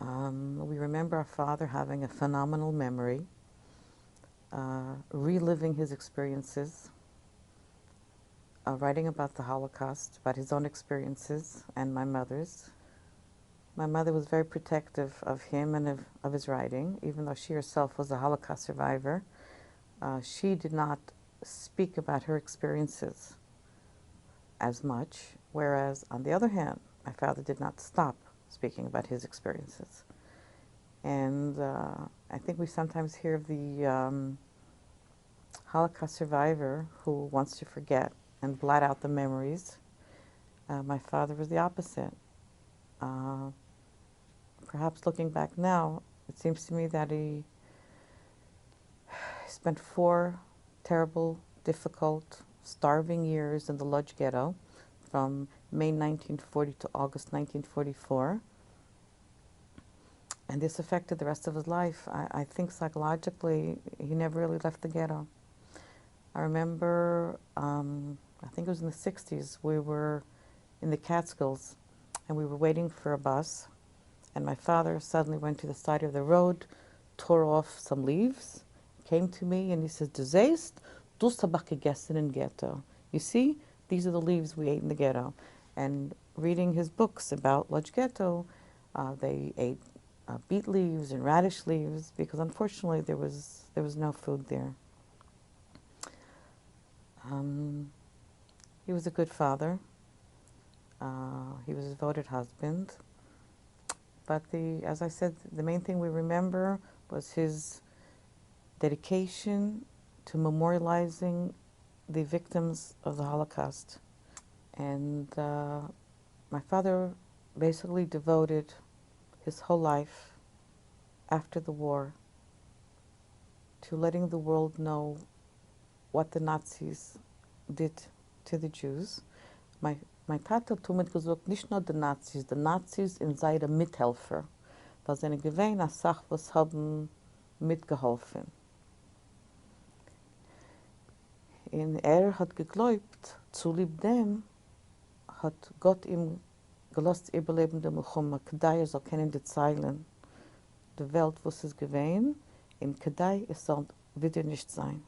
We remember our father having a phenomenal memory, reliving his experiences, writing about the Holocaust, about his own experiences and my mother's. My mother was very protective of him and of his writing, even though she herself was a Holocaust survivor. She did not speak about her experiences as much, whereas, on the other hand, my father did not stop speaking about his experiences. And I think we sometimes hear of the Holocaust survivor who wants to forget and blot out the memories. My father was the opposite. Perhaps looking back now, it seems to me that he spent 4 terrible, difficult, starving years in the Lodz ghetto from May 1940 to August 1944. And this affected the rest of his life. I think psychologically, he never really left the ghetto. I remember, I think it was in the 60s, we were in the Catskills and we were waiting for a bus. And my father suddenly went to the side of the road, tore off some leaves, came to me and he says, "Du zeist, du sabak gegessen in ghetto." You see, these are the leaves we ate in the ghetto. And reading his books about Lodz ghetto, they ate beet leaves and radish leaves because unfortunately there was no food there. He was a good father. He was a devoted husband. But as I said, the main thing we remember was his dedication to memorializing the victims of the Holocaust. And my father basically devoted his whole life after the war to letting the world know what the Nazis did to the Jews. Mein Tate hat damit gesagt, nicht nur die Nazis in seine Mithelfer, weil seine gewähne Sache, was haben mitgeholfen. Und hat geglaubt, zu lieb dem hat Gott ihm gelost überleben der Milchumma, Kedai soll kennen die Zeilen, die Welt, wo es gewähnt, in Kedai es soll wieder nicht sein.